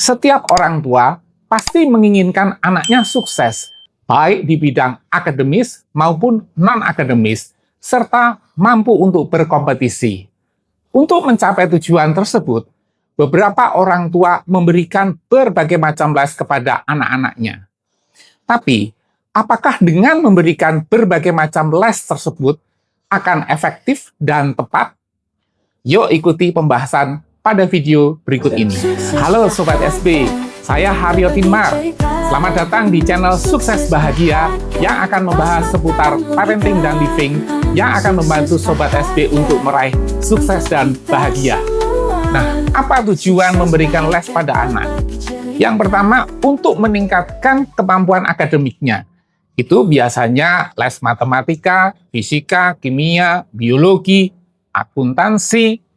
Setiap orang tua pasti menginginkan anaknya sukses, baik di bidang akademis maupun non-akademis, serta mampu untuk berkompetisi. Untuk mencapai tujuan tersebut, beberapa orang tua memberikan berbagai macam les kepada anak-anaknya. Tapi, apakah dengan memberikan berbagai macam les tersebut akan efektif dan tepat? Yuk ikuti pembahasan pada video berikut ini. Halo Sobat SB, saya Haryo Tinmar. Selamat datang di channel Sukses Bahagia yang akan membahas seputar parenting dan living yang akan membantu Sobat SB untuk meraih sukses dan bahagia. Nah, apa tujuan memberikan les pada anak? Yang pertama, untuk meningkatkan kemampuan akademiknya. Itu biasanya les matematika, fisika, kimia, biologi, akuntansi,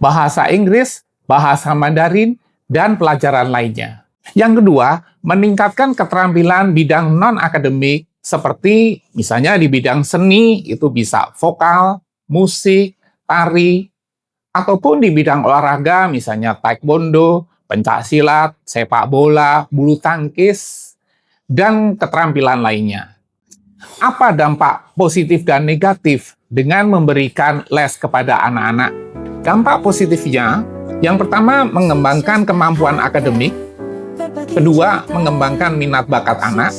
bahasa Inggris, bahasa Mandarin, dan pelajaran lainnya. Yang kedua, meningkatkan keterampilan bidang non-akademik seperti misalnya di bidang seni, itu bisa vokal, musik, tari, ataupun di bidang olahraga misalnya taekwondo, pencaksilat, sepak bola, bulu tangkis, dan keterampilan lainnya. Apa dampak positif dan negatif dengan memberikan les kepada anak-anak? Dampak positifnya, yang pertama mengembangkan kemampuan akademik, kedua mengembangkan minat bakat anak,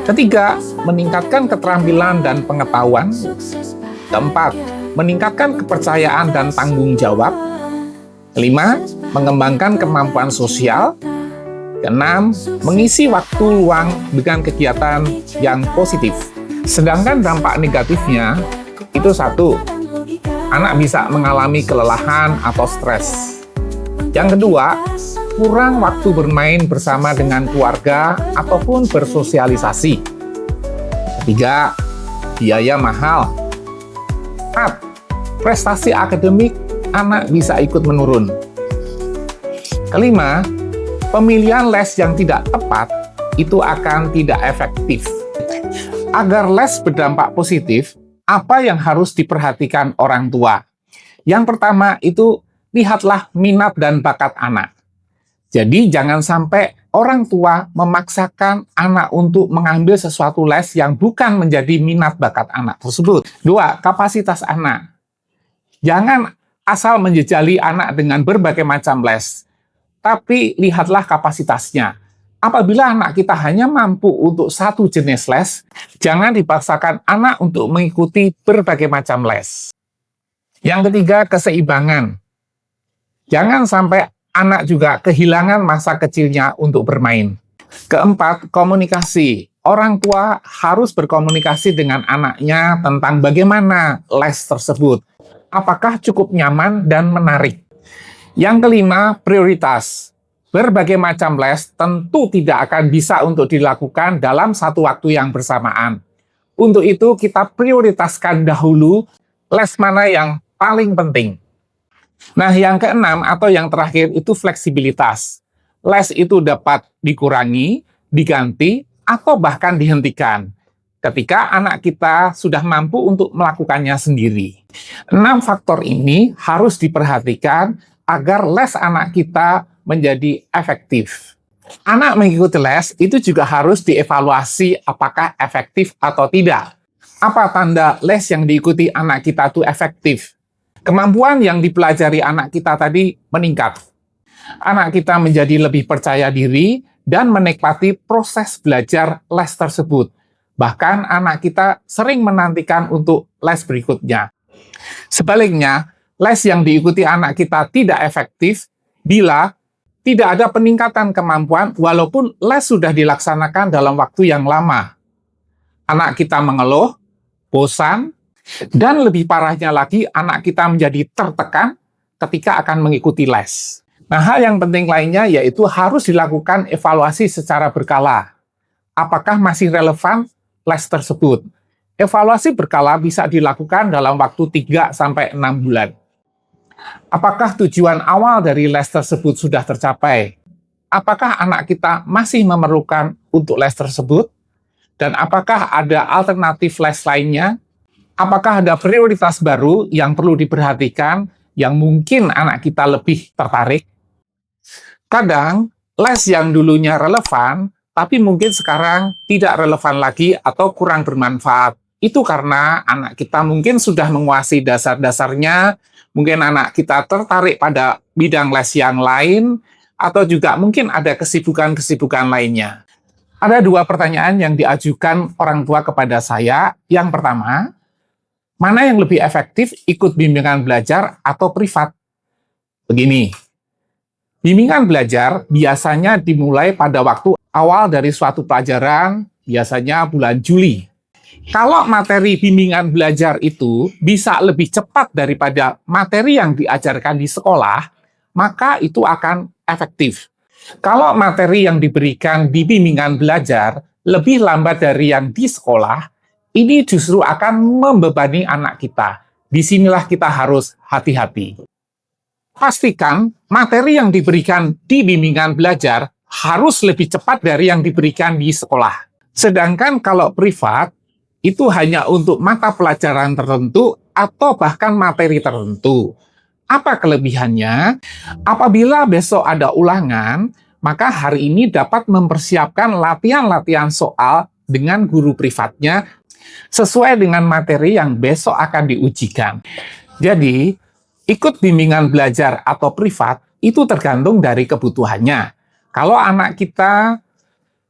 ketiga meningkatkan keterampilan dan pengetahuan, keempat meningkatkan kepercayaan dan tanggung jawab, kelima mengembangkan kemampuan sosial, keenam mengisi waktu luang dengan kegiatan yang positif. Sedangkan dampak negatifnya itu satu, anak bisa mengalami kelelahan atau stres. Yang kedua, kurang waktu bermain bersama dengan keluarga ataupun bersosialisasi. Ketiga, biaya mahal. 4. Prestasi akademik anak bisa ikut menurun. Kelima, pemilihan les yang tidak tepat itu akan tidak efektif. Agar les berdampak positif, apa yang harus diperhatikan orang tua? Yang pertama itu, lihatlah minat dan bakat anak. Jadi jangan sampai orang tua memaksakan anak untuk mengambil sesuatu les yang bukan menjadi minat bakat anak tersebut. 2. Kapasitas anak. Jangan asal menjejali anak dengan berbagai macam les, tapi lihatlah kapasitasnya. Apabila anak kita hanya mampu untuk satu jenis les, jangan dipaksakan anak untuk mengikuti berbagai macam les. Yang ketiga, keseimbangan. Jangan sampai anak juga kehilangan masa kecilnya untuk bermain. Keempat, komunikasi. Orang tua harus berkomunikasi dengan anaknya tentang bagaimana les tersebut. Apakah cukup nyaman dan menarik? Yang kelima, prioritas. Berbagai macam les tentu tidak akan bisa untuk dilakukan dalam satu waktu yang bersamaan. Untuk itu, kita prioritaskan dahulu les mana yang paling penting. Nah, yang keenam atau yang terakhir itu fleksibilitas. Les itu dapat dikurangi, diganti, atau bahkan dihentikan ketika anak kita sudah mampu untuk melakukannya sendiri. 6 faktor ini harus diperhatikan agar les anak kita menjadi efektif. Anak mengikuti les itu juga harus dievaluasi apakah efektif atau tidak. Apa tanda les yang diikuti anak kita itu efektif? Kemampuan yang dipelajari anak kita tadi meningkat. Anak kita menjadi lebih percaya diri dan menikmati proses belajar les tersebut. Bahkan anak kita sering menantikan untuk les berikutnya. Sebaliknya, les yang diikuti anak kita tidak efektif bila tidak ada peningkatan kemampuan walaupun les sudah dilaksanakan dalam waktu yang lama. Anak kita mengeluh, bosan, dan lebih parahnya lagi anak kita menjadi tertekan ketika akan mengikuti les. Nah, hal yang penting lainnya yaitu harus dilakukan evaluasi secara berkala. Apakah masih relevan les tersebut? Evaluasi berkala bisa dilakukan dalam waktu 3-6 bulan. Apakah tujuan awal dari les tersebut sudah tercapai? Apakah anak kita masih memerlukan untuk les tersebut? Dan apakah ada alternatif les lainnya? Apakah ada prioritas baru yang perlu diperhatikan yang mungkin anak kita lebih tertarik? Kadang, les yang dulunya relevan, tapi mungkin sekarang tidak relevan lagi atau kurang bermanfaat. Itu karena anak kita mungkin sudah menguasai dasar-dasarnya, mungkin anak kita tertarik pada bidang les yang lain, atau juga mungkin ada kesibukan-kesibukan lainnya. Ada dua pertanyaan yang diajukan orang tua kepada saya. Yang pertama, mana yang lebih efektif, ikut bimbingan belajar atau privat? Begini, bimbingan belajar biasanya dimulai pada waktu awal dari suatu pelajaran, biasanya bulan Juli. Kalau materi bimbingan belajar itu bisa lebih cepat daripada materi yang diajarkan di sekolah, maka itu akan efektif. Kalau materi yang diberikan di bimbingan belajar lebih lambat dari yang di sekolah, ini justru akan membebani anak kita. Disinilah kita harus hati-hati. Pastikan materi yang diberikan di bimbingan belajar harus lebih cepat dari yang diberikan di sekolah. Sedangkan kalau privat, itu hanya untuk mata pelajaran tertentu atau bahkan materi tertentu. Apa kelebihannya? Apabila besok ada ulangan, maka hari ini dapat mempersiapkan latihan-latihan soal dengan guru privatnya sesuai dengan materi yang besok akan diujikan. Jadi, ikut bimbingan belajar atau privat itu tergantung dari kebutuhannya. Kalau anak kita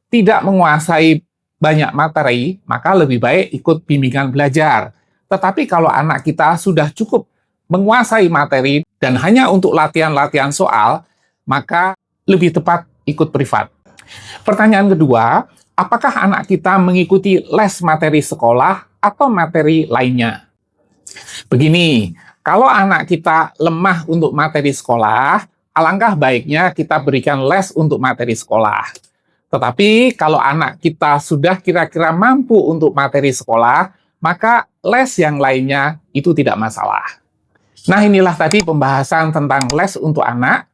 tidak menguasai banyak materi, maka lebih baik ikut bimbingan belajar. Tetapi kalau anak kita sudah cukup menguasai materi dan hanya untuk latihan-latihan soal, maka lebih tepat ikut privat. Pertanyaan kedua, apakah anak kita mengikuti les materi sekolah atau materi lainnya? Begini, kalau anak kita lemah untuk materi sekolah, alangkah baiknya kita berikan les untuk materi sekolah. Tetapi kalau anak kita sudah kira-kira mampu untuk materi sekolah, maka les yang lainnya itu tidak masalah. Nah, inilah tadi pembahasan tentang les untuk anak.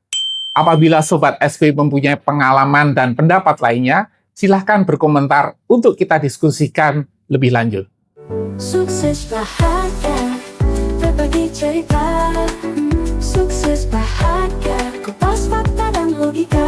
Apabila Sobat SP mempunyai pengalaman dan pendapat lainnya, silahkan berkomentar untuk kita diskusikan lebih lanjut. Sukses bahagia, berbagi cerita. Sukses bahagia, kupas fakta dan logika.